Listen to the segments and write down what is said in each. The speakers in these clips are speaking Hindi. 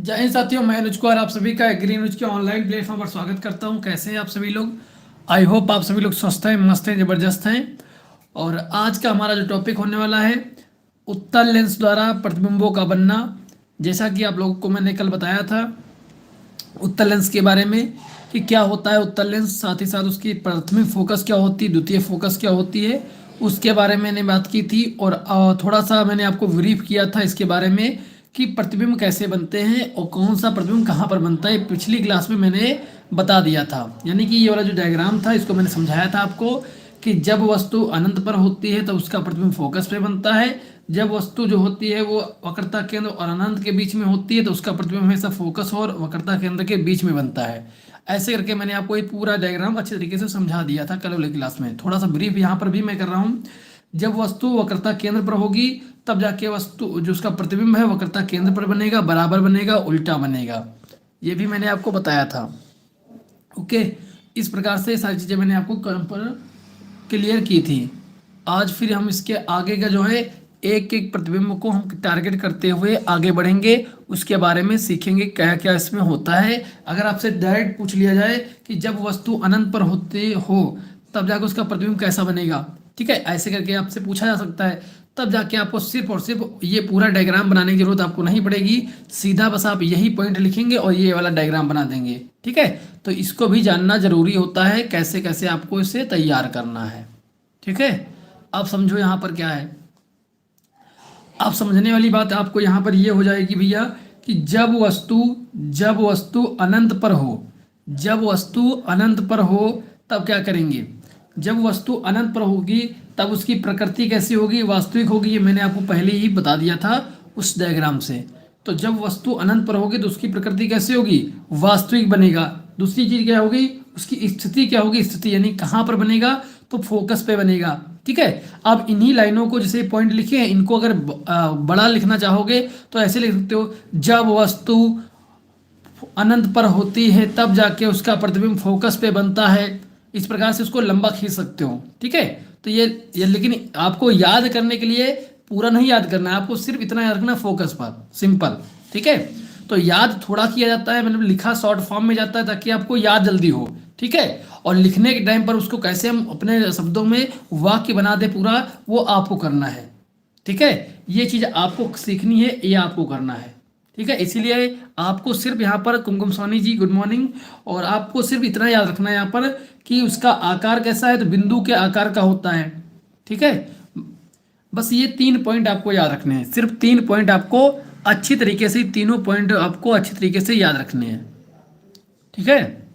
जय हिंद साथियों, मैं अनुज कुमार आप सभी का एग्री न्यूज के ऑनलाइन प्लेटफॉर्म पर स्वागत करता हूं। कैसे हैं आप सभी लोग? आई होप आप सभी लोग स्वस्थ हैं, मस्त हैं, जबरदस्त हैं। और आज का हमारा जो टॉपिक होने वाला है, उत्तल लेंस द्वारा प्रतिबिंबों का बनना। जैसा कि आप लोगों को मैंने कल बताया था उत्तल लेंस के बारे में कि क्या होता है उत्तल लेंस, साथ ही साथ उसकी प्राथमिक फोकस क्या होती है, द्वितीय फोकस क्या होती है, उसके बारे में मैंने बात की थी। और थोड़ा सा मैंने आपको ब्रीफ किया था इसके बारे में कि प्रतिबिंब कैसे बनते हैं और कौन सा प्रतिबिंब कहाँ पर बनता है। पिछली क्लास में मैंने बता दिया था, यानी कि ये वाला जो डायग्राम था इसको मैंने समझाया था आपको कि जब वस्तु अनंत पर होती है तो उसका प्रतिबिंब फोकस पे बनता है। जब वस्तु जो होती है वो वक्रता केंद्र और अनंत के बीच में होती है तो उसका प्रतिबिंब हमेशा फोकस और वक्रता केंद्र के बीच में बनता है। ऐसे करके मैंने आपको ये पूरा डायग्राम अच्छे तरीके से समझा दिया था कल वाली क्लास में। थोड़ा सा ब्रीफ यहाँ पर भी मैं कर रहा हूँ। जब वस्तु वक्रता केंद्र पर होगी तब जाके वस्तु जो उसका प्रतिबिंब है वक्रता केंद्र पर बनेगा, बराबर बनेगा, उल्टा बनेगा। ये भी मैंने आपको बताया था। ओके, इस प्रकार से सारी चीज़ें मैंने आपको पर क्लियर की थी। आज फिर हम इसके आगे का जो है एक एक प्रतिबिंब को हम टारगेट करते हुए आगे बढ़ेंगे, उसके बारे में सीखेंगे क्या क्या इसमें होता है। अगर आपसे डायरेक्ट पूछ लिया जाए कि जब वस्तु अनंत पर होते हो तब जाकर उसका प्रतिबिंब कैसा बनेगा, ठीक है, ऐसे करके आपसे पूछा जा सकता है, तब जाके आपको सिर्फ और सिर्फ ये पूरा डायग्राम बनाने की जरूरत आपको नहीं पड़ेगी। सीधा बस आप यही पॉइंट लिखेंगे और ये वाला डायग्राम बना देंगे, ठीक है। तो इसको भी जानना जरूरी होता है, कैसे कैसे आपको इसे तैयार करना है, ठीक है। आप समझो यहाँ पर क्या है। आप समझने वाली बात आपको यहाँ पर ये हो जाएगी भैया कि जब वस्तु अनंत पर हो, जब वस्तु अनंत पर हो तब क्या करेंगे। जब वस्तु अनंत पर होगी तब उसकी प्रकृति कैसी होगी, वास्तविक होगी। ये मैंने आपको पहले ही बता दिया था उस डायग्राम से। तो जब वस्तु अनंत पर होगी तो उसकी प्रकृति कैसे होगी, वास्तविक बनेगा। दूसरी चीज क्या होगी, उसकी स्थिति क्या होगी, स्थिति यानी कहाँ पर बनेगा, तो फोकस पे बनेगा, ठीक है। अब इन्हीं लाइनों को जैसे पॉइंट लिखे हैं इनको अगर बड़ा लिखना चाहोगे तो ऐसे लिख सकते हो, जब वस्तु अनंत पर होती है तब जाके उसका प्रतिबिंब फोकस पे बनता है। इस प्रकार से उसको लंबा खींच सकते हो, ठीक है। तो ये लेकिन आपको याद करने के लिए पूरा नहीं याद करना है, आपको सिर्फ इतना याद रखना फोकस पर, सिंपल, ठीक है। तो याद थोड़ा किया जाता है, मतलब लिखा शॉर्ट फॉर्म में जाता है ताकि आपको याद जल्दी हो, ठीक है। और लिखने के टाइम पर उसको कैसे हम अपने शब्दों में वाक्य बना दे पूरा, वो आपको करना है, ठीक है। ये चीज आपको सीखनी है, ये आपको करना है, ठीक है। इसीलिए आपको सिर्फ यहाँ पर कुमकुम सोनी जी गुड मॉर्निंग, और आपको सिर्फ इतना याद रखना है यहाँ पर कि उसका आकार कैसा है, तो बिंदु के आकार का होता है, ठीक है। बस ये 3 पॉइंट आपको याद रखने हैं, सिर्फ 3 पॉइंट आपको अच्छी तरीके से, तीनों पॉइंट आपको अच्छी तरीके से याद रखने हैं, ठीक है।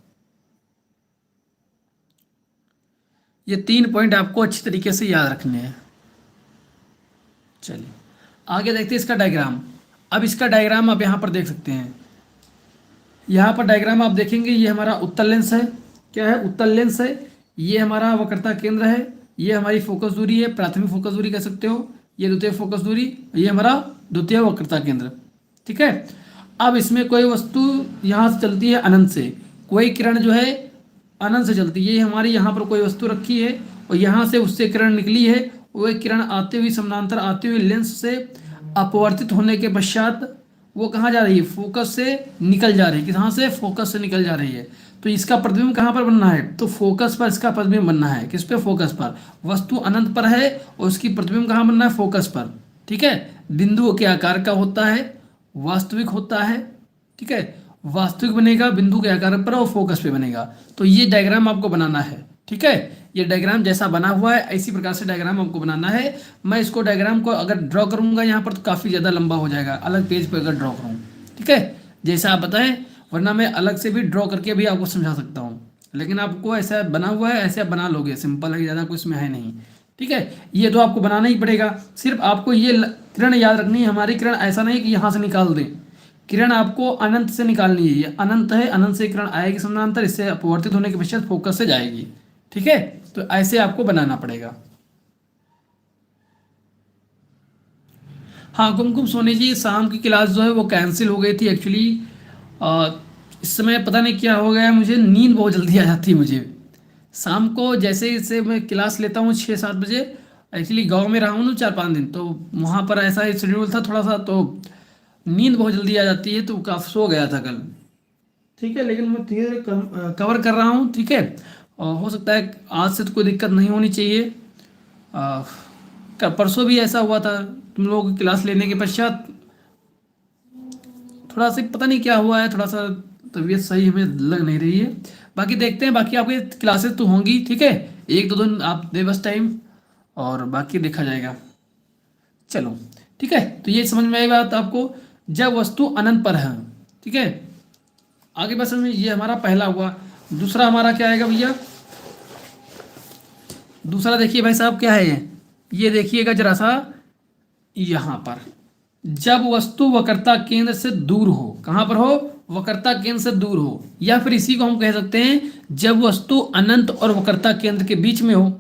ये 3 पॉइंट आपको अच्छी तरीके से याद रखने हैं। चलिए आगे देखते हैं इसका डायग्राम। अब इसका डायग्राम आप यहाँ पर देख सकते हैं। यहाँ पर डायग्राम आप देखेंगे, ये हमारा उत्तल लेंस है। क्या है, उत्तल लेंस है। ये हमारा वक्रता केंद्र है, ये हमारी फोकस दूरी है, प्राथमिक फोकस दूरी कह सकते हो, ये द्वितीय फोकस दूरी, ये हमारा द्वितीय वक्रता केंद्र, ठीक है। अब इसमें कोई वस्तु यहाँ से चलती है अनंत से, कोई किरण जो है अनंत से चलती है। ये हमारी यहाँ पर कोई वस्तु रखी है और यहाँ से उससे किरण निकली है, वो किरण आते हुए समानांतर आते हुए लेंस से अपवर्तित होने के पश्चात वो कहाँ जा रही है, फोकस से निकल जा रही है। कहाँ से, फोकस से निकल जा रही है। तो इसका प्रतिबिंब कहाँ पर बनना है, तो फोकस पर इसका प्रतिबिंब बनना है। किस पे, फोकस पर। वस्तु अनंत पर है और उसकी प्रतिबिंब कहाँ बनना है, फोकस पर, ठीक है। बिंदु के आकार का होता है, वास्तविक होता है, ठीक है। वास्तविक बनेगा बिंदु के आकार पर और फोकस पे बनेगा। तो ये डायग्राम आपको बनाना है, ठीक है। ये डायग्राम जैसा बना हुआ है इसी प्रकार से डायग्राम आपको बनाना है। मैं इसको डायग्राम को अगर ड्रॉ करूंगा यहाँ पर तो काफ़ी ज़्यादा लंबा हो जाएगा, अलग पेज पर अगर ड्रॉ करूँ, ठीक है, जैसा आप बताएं। वरना मैं अलग से भी ड्रॉ करके भी आपको समझा सकता हूँ, लेकिन आपको ऐसा बना हुआ है, ऐसे आप बना लोगे, सिंपल है, ज़्यादा कुछ इसमें है नहीं, ठीक है। ये तो आपको बनाना ही पड़ेगा। सिर्फ आपको ये किरण याद रखनी है, हमारी किरण ऐसा नहीं कि यहाँ से निकाल दें, किरण आपको अनंत से निकालनी है। ये अनंत है, अनंत से किरण आएगी समानांतर, इससे अपवर्तित होने के पश्चात फोकस से जाएगी, ठीक है। तो ऐसे आपको बनाना पड़ेगा। हाँ कुमकुम सोनी जी, शाम की क्लास जो है वो कैंसिल हो गई थी एक्चुअली। इस समय पता नहीं क्या हो गया, मुझे नींद बहुत जल्दी आ जाती है मुझे शाम को। जैसे ही से मैं क्लास लेता हूँ 6-7 बजे, एक्चुअली गांव में रहा हूँ ना 4-5 दिन, तो वहाँ पर ऐसा ही शेड्यूल था थोड़ा सा, तो नींद बहुत जल्दी आ जाती है तो काफ़ी सो गया था कल। ठीक है, लेकिन मैं धीरे धीरे कवर कर रहा हूँ। ठीक है, और हो सकता है आज से तो कोई दिक्कत नहीं होनी चाहिए। आ, परसों भी ऐसा हुआ था, तुम लोगों की क्लास लेने के पश्चात थोड़ा सा पता नहीं क्या हुआ है, थोड़ा सा तबीयत सही हमें लग नहीं रही है। बाकी देखते हैं, बाकी आपकी क्लासेस तो होंगी। ठीक है, एक दो दिन आप दे बस टाइम, और बाकी देखा जाएगा। चलो ठीक है, तो ये समझ में आई बात आपको, जब वस्तु अनंत पर है। ठीक है, आगे बस में ये हमारा पहला हुआ। दूसरा हमारा क्या आएगा भैया? दूसरा देखिए भाई साहब क्या है ये देखिएगा जरा सा, यहाँ पर जब वस्तु वक्रता केंद्र से दूर हो। कहाँ पर हो? वक्रता केंद्र से दूर हो, या फिर इसी को हम कह सकते हैं जब वस्तु अनंत और वक्रता केंद्र के बीच में हो।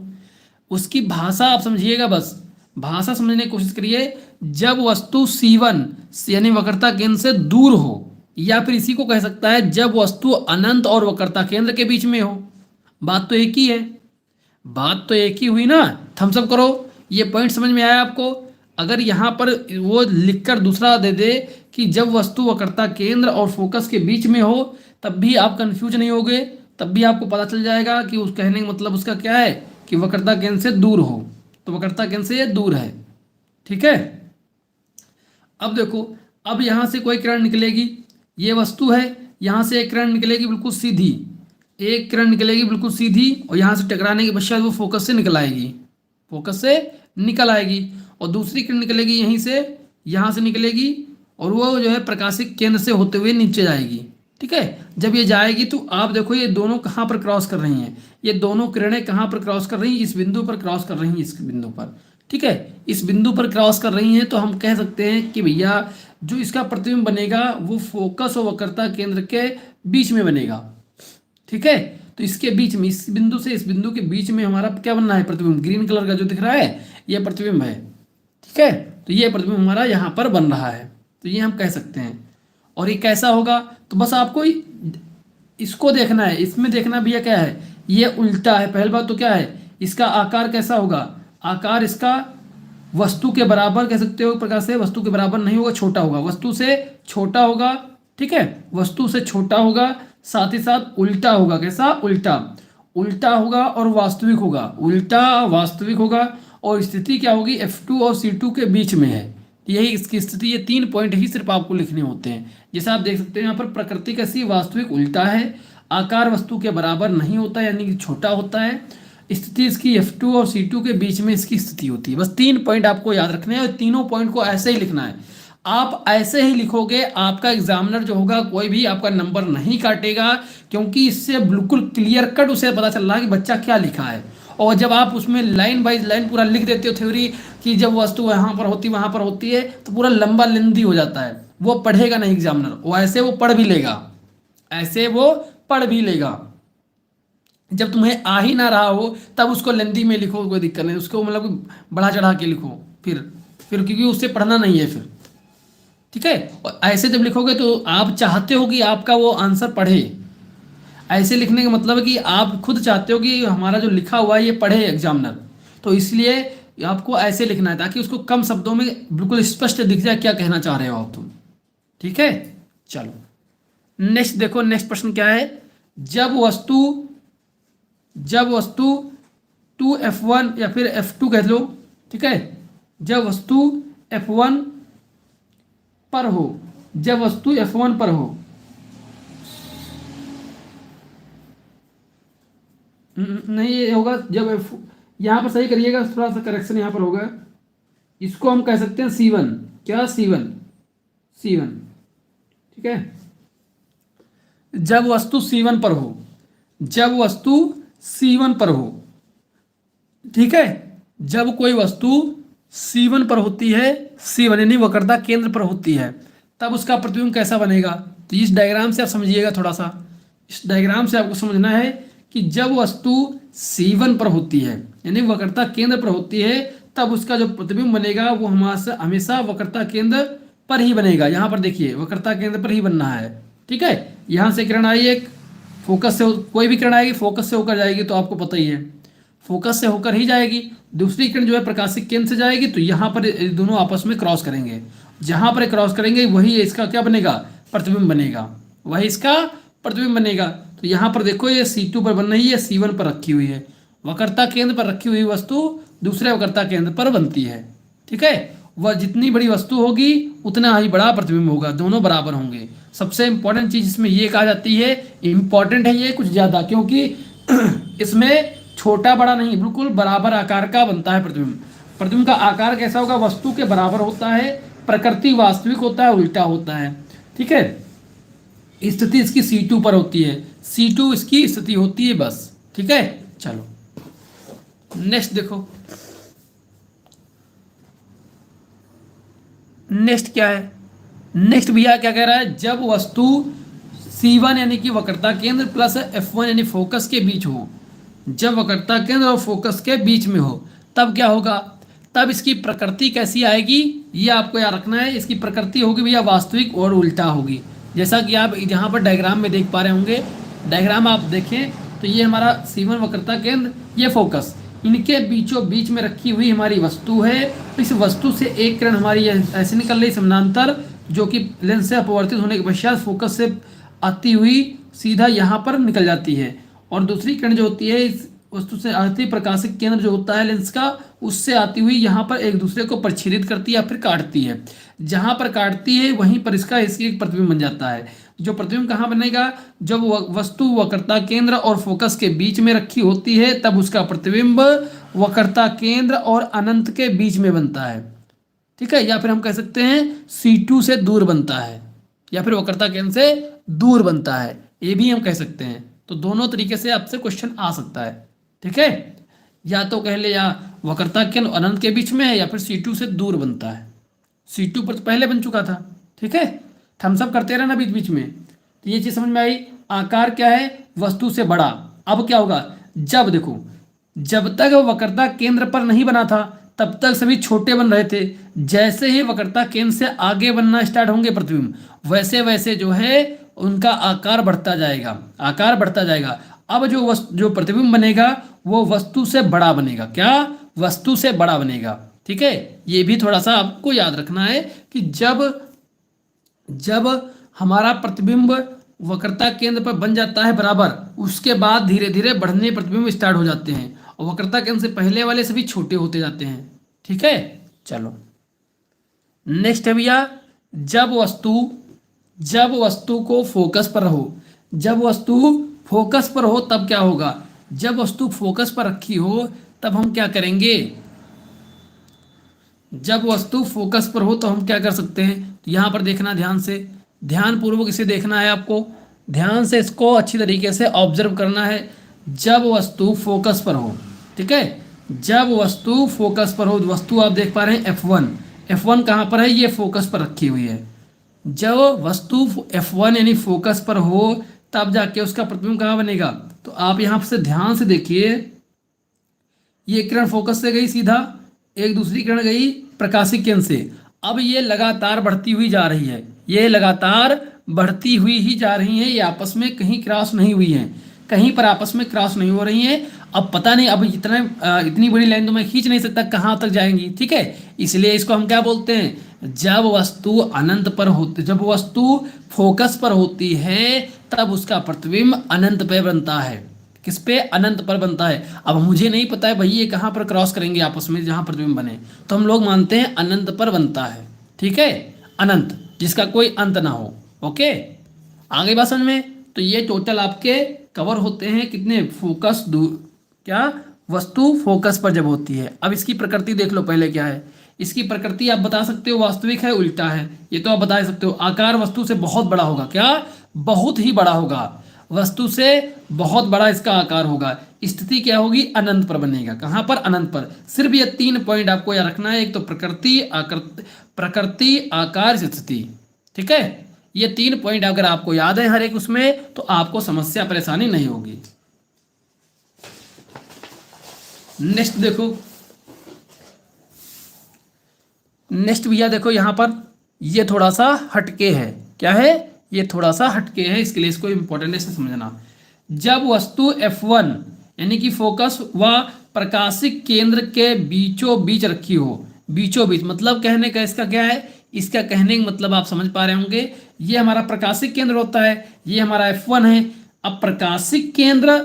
उसकी भाषा आप समझिएगा, बस भाषा समझने की कोशिश करिए। जब वस्तु C1 यानी वक्रता केंद्र से दूर हो, या फिर इसी को कह सकता है जब वस्तु अनंत और वक्रता केंद्र के बीच में हो। बात तो एक ही है, बात तो एक ही हुई ना। थम्स अप करो, ये पॉइंट समझ में आया आपको? अगर यहाँ पर वो लिखकर दूसरा दे दे कि जब वस्तु वक्रता केंद्र और फोकस के बीच में हो, तब भी आप कंफ्यूज नहीं होगे, तब भी आपको पता चल जाएगा कि उस कहने का मतलब उसका क्या है कि वक्रता केंद्र से दूर हो, तो वक्रता केंद्र से ये दूर है। ठीक है, अब देखो, अब यहाँ से कोई किरण निकलेगी, ये वस्तु है, यहाँ से एक किरण निकलेगी बिल्कुल सीधी, एक किरण निकलेगी बिल्कुल सीधी, और यहाँ से टकराने के पश्चात वो फोकस से निकल आएगी, फोकस से निकल आएगी। और दूसरी किरण निकलेगी यहीं से, यहाँ से निकलेगी, और वो जो है प्रकाशिक केंद्र से होते हुए नीचे जाएगी। ठीक है, जब ये जाएगी तो आप देखो ये दोनों कहाँ पर क्रॉस कर रही हैं, ये दोनों किरणें कहाँ पर क्रॉस कर रही हैं? इस बिंदु पर क्रॉस कर रही हैं, इस बिंदु पर। ठीक है, इस बिंदु पर क्रॉस कर रही हैं, तो हम कह सकते हैं कि भैया जो इसका प्रतिबिंब बनेगा वो फोकस और वक्रता केंद्र के बीच में बनेगा। ठीक है, तो इसके बीच में, इस बिंदु से इस बिंदु के बीच में हमारा क्या बनना है? प्रतिबिंब। ग्रीन कलर का जो दिख रहा है ये प्रतिबिंब है। ठीक है, तो ये प्रतिबिंब हमारा यहाँ पर बन रहा है, तो ये हम कह सकते हैं। और ये कैसा होगा? तो बस आपको इसको देखना है, इसमें देखना भैया क्या है, ये उल्टा है। पहली बात तो क्या है, इसका आकार कैसा होगा? आकार इसका वस्तु के बराबर कह सकते हो प्रकार से, वस्तु के बराबर नहीं होगा, छोटा होगा, वस्तु से छोटा होगा। ठीक है, वस्तु से छोटा होगा, साथ ही साथ उल्टा होगा। कैसा? उल्टा, उल्टा होगा और वास्तविक होगा, उल्टा वास्तविक होगा। और स्थिति क्या होगी? F2 और C2 के बीच में है, यही इसकी स्थिति। ये 3 पॉइंट ही सिर्फ आपको लिखने होते हैं। जैसा आप देख सकते हैं यहाँ पर प्रकृति कैसी? वास्तविक, उल्टा है, आकार वस्तु के बराबर नहीं होता यानी कि छोटा होता है, स्थिति इसकी F2 और C2 के बीच में इसकी स्थिति होती है। बस 3 पॉइंट आपको याद रखने हैं, और तीनों पॉइंट को ऐसे ही लिखना है। आप ऐसे ही लिखोगे, आपका एग्जामिनर जो होगा कोई भी आपका नंबर नहीं काटेगा, क्योंकि इससे बिल्कुल क्लियर कट उसे पता चल रहा है कि बच्चा क्या लिखा है। और जब आप उसमें लाइन बाई लाइन पूरा लिख देते हो थ्योरी कि जब वस्तु यहाँ पर होती वहाँ पर होती है, तो पूरा लंबा लेंदी हो जाता है, वो पढ़ेगा नहीं एग्जामिनर। वो ऐसे वो पढ़ भी लेगा, ऐसे वो पढ़ भी लेगा। जब तुम्हें आ ही ना रहा हो तब उसको लेंदी में लिखो, कोई दिक्कत नहीं, उसको मतलब बढ़ा चढ़ा के लिखो फिर क्योंकि उससे पढ़ना नहीं है फिर। ठीक है, और ऐसे जब लिखोगे तो आप चाहते हो कि आपका वो आंसर पढ़े। ऐसे लिखने का मतलब है कि आप खुद चाहते हो कि हमारा जो लिखा हुआ है ये पढ़े एग्जामिनर, तो इसलिए आपको ऐसे लिखना है ताकि उसको कम शब्दों में बिल्कुल स्पष्ट दिख जाए क्या कहना चाह रहे हो आप तुम। ठीक है, चलो नेक्स्ट देखो, नेक्स्ट प्रश्न क्या है? जब वस्तु 2F1 या फिर F2 कह लो। ठीक है, जब वस्तु F1 पर हो, जब वस्तु F1 पर हो, नहीं ये होगा जब यहाँ पर सही करिएगा, थोड़ा सा करेक्शन यहाँ पर होगा। इसको हम कह सकते हैं C1। क्या? C1। ठीक है, जब वस्तु C1 पर हो, जब वस्तु C1 पर हो। ठीक है, जब कोई वस्तु C1 पर होती है, C1 यानी वक्रता केंद्र पर होती है, तब उसका प्रतिबिंब कैसा बनेगा? तो इस डायग्राम से आप समझिएगा, थोड़ा सा इस डायग्राम से आपको समझना है कि जब वस्तु C1 पर होती है यानी वक्रता केंद्र पर होती है, तब उसका जो प्रतिबिंब बनेगा वो हमेशा वक्रता केंद्र पर ही बनेगा। यहाँ पर देखिए वक्रता केंद्र पर ही बनना है। ठीक है, यहाँ से किरण आई एक, फोकस से कोई भी किरण आएगी फोकस से होकर जाएगी, तो आपको पता ही है फोकस से होकर ही जाएगी, दूसरी किरण जो है प्रकाशिक केंद्र से जाएगी तो यहाँ पर ये दोनों आपस में क्रॉस करेंगे, जहां पर क्रॉस करेंगे वही इसका क्या बनेगा, प्रतिबिंब बनेगा, वही इसका प्रतिबिंब बनेगा। तो यहाँ पर देखो ये C2 पर बन रही है, C1 पर रखी हुई है। वक्रता केंद्र पर रखी हुई वस्तु दूसरे वक्रता केंद्र पर बनती है। ठीक है, वह जितनी बड़ी वस्तु होगी उतना ही बड़ा प्रतिबिंब होगा, दोनों बराबर होंगे। सबसे इंपॉर्टेंट चीज इसमें ये कहा जाती है, इंपॉर्टेंट है ये कुछ ज्यादा, क्योंकि इसमें छोटा बड़ा नहीं, बिल्कुल बराबर आकार का बनता है प्रतिबिंब। प्रतिबिंब का आकार कैसा होगा, वस्तु के बराबर होता है, प्रकृति वास्तविक होता है, उल्टा होता है। ठीक है, स्थिति इसकी C2 पर होती है, C2 इसकी स्थिति होती है बस। ठीक है, चलो नेक्स्ट देखो, नेक्स्ट क्या है। नेक्स्ट भैया क्या कह रहा है, जब वस्तु C1 यानी कि वक्रता केंद्र प्लस F1 यानी फोकस के बीच हो, जब वक्रता केंद्र और फोकस के बीच में हो तब क्या होगा, तब इसकी प्रकृति कैसी आएगी, ये आपको याद रखना है। इसकी प्रकृति होगी भैया वास्तविक और उल्टा होगी, जैसा कि आप यहाँ पर डायग्राम में देख पा रहे होंगे। डायग्राम आप देखें तो ये हमारा C1 वक्रता केंद्र, ये फोकस, इनके बीचों बीच में रखी हुई हमारी वस्तु है। तो इस वस्तु से एक किरण हमारी ऐसे निकल रही समानांतर, जो कि लेंस से अपवर्तित होने के पश्चात फोकस से आती हुई सीधा यहाँ पर निकल जाती है, और दूसरी किरण जो होती है इस वस्तु से आती प्रकाशिक केंद्र जो होता है लेंस का, उससे आती हुई यहाँ पर एक दूसरे को प्रच्छेदित करती है या फिर काटती है। जहाँ पर काटती है वहीं पर इसका एक प्रतिबिंब बन जाता है। जो प्रतिबिंब कहाँ बनेगा, जब वस्तु वक्रता केंद्र और फोकस के बीच में रखी होती है तब उसका प्रतिबिंब वक्रता केंद्र और अनंत के बीच में बनता है। ठीक है, या फिर हम कह सकते हैं C2 से दूर बनता है, या फिर वक्रता केंद्र से दूर बनता है, ये भी हम कह सकते हैं। तो दोनों तरीके से आपसे क्वेश्चन आ सकता है। ठीक है, या तो कह ले या वक्रता केंद्र अनंत के बीच में है, या फिर C2 से दूर बनता है। C2 पर तो पहले बन चुका था। ठीक है, थम्स अप करते रहना बीच बीच में। तो ये चीज समझ में आई। आकार क्या है, वस्तु से बड़ा। अब क्या होगा, जब देखो, जब तक वक्रता केंद्र पर नहीं बना था तब तक सभी छोटे बन रहे थे। जैसे ही वक्रता केंद्र से आगे बनना स्टार्ट होंगे प्रतिबिंब, वैसे वैसे जो है उनका आकार बढ़ता जाएगा, आकार बढ़ता जाएगा। अब जो प्रतिबिंब बनेगा वो वस्तु से बड़ा बनेगा। क्या, वस्तु से बड़ा बनेगा। ठीक है, ये भी थोड़ा सा आपको याद रखना है कि जब हमारा प्रतिबिंब वक्रता केंद्र पर बन जाता है बराबर, उसके बाद धीरे धीरे बढ़ने प्रतिबिंब स्टार्ट हो जाते हैं, और वक्रता केंद्र से पहले वाले सभी छोटे होते जाते हैं। ठीक है, चलो नेक्स्ट है भैया, जब वस्तु को फोकस पर हो, जब वस्तु फोकस पर हो तब क्या होगा, जब वस्तु फोकस पर रखी हो तब हम क्या करेंगे, जब वस्तु फोकस पर हो तो हम क्या कर सकते हैं। तो यहाँ पर देखना ध्यान से, ध्यान पूर्वक इसे देखना है आपको, ध्यान से इसको अच्छी तरीके से ऑब्जर्व करना है। जब वस्तु फोकस पर हो, ठीक है, जब वस्तु फोकस पर हो, वस्तु आप देख पा रहे हैं F1 कहाँ पर है, ये फोकस पर रखी हुई है। जब वस्तु F1 यानी फोकस पर हो तब जाके उसका प्रतिबिंब कहाँ बनेगा। तो आप यहाँ से ध्यान से देखिए, ये किरण फोकस से गई सीधा, एक दूसरी किरण गई प्रकाशिक केंद्र से। अब ये लगातार बढ़ती हुई जा रही है, ये लगातार बढ़ती हुई ही जा रही है, ये आपस में कहीं क्रॉस नहीं हुई है, कहीं पर आपस में क्रॉस नहीं हो रही है। अब पता नहीं, अब इतनी बड़ी लाइन तो मैं खींच नहीं सकता कहाँ तक जाएंगी। ठीक है, इसलिए इसको हम क्या बोलते हैं, जब वस्तु अनंत पर होती, जब वस्तु फोकस पर होती है तब उसका प्रतिबिंब अनंत पे बनता है। किस पे, अनंत पर बनता है। अब मुझे नहीं पता है भाई ये कहाँ पर क्रॉस करेंगे आपस में जहाँ प्रतिबिंब बने, तो हम लोग मानते हैं अनंत पर बनता है। ठीक है, अनंत जिसका कोई अंत ना हो। ओके, आगे बात समझ में। तो ये टोटल आपके कवर होते हैं कितने, फोकस क्या, वस्तु फोकस पर जब होती है। अब इसकी प्रकृति देख लो पहले क्या है। इसकी प्रकृति आप बता सकते हो वास्तविक है, उल्टा है, ये तो आप बता सकते हो। आकार वस्तु से बहुत बड़ा होगा, क्या, बहुत ही बड़ा होगा, वस्तु से बहुत बड़ा इसका आकार होगा। स्थिति क्या होगी, अनंत पर बनेगा। कहाँ पर, अनंत पर। सिर्फ ये 3 पॉइंट आपको याद रखना है, एक तो प्रकृति, आकार, स्थिति। ठीक है, ये 3 पॉइंट अगर आपको याद है हर एक उसमें, तो आपको समस्या परेशानी नहीं होगी। नेक्स्ट देखो, नेक्स्ट भैया देखो यहाँ पर ये थोड़ा सा हटके है। क्या है, ये थोड़ा सा हटके है, इसके लिए इसको इंपॉर्टेंट से समझना। जब वस्तु F1 यानी कि फोकस व प्रकाशिक केंद्र के बीचों बीच रखी हो। बीचों बीच मतलब कहने का इसका क्या है, इसका कहने का मतलब आप समझ पा रहे होंगे, ये हमारा प्रकाशिक केंद्र होता है, ये हमारा F1 है। अब प्रकाशिक केंद्र,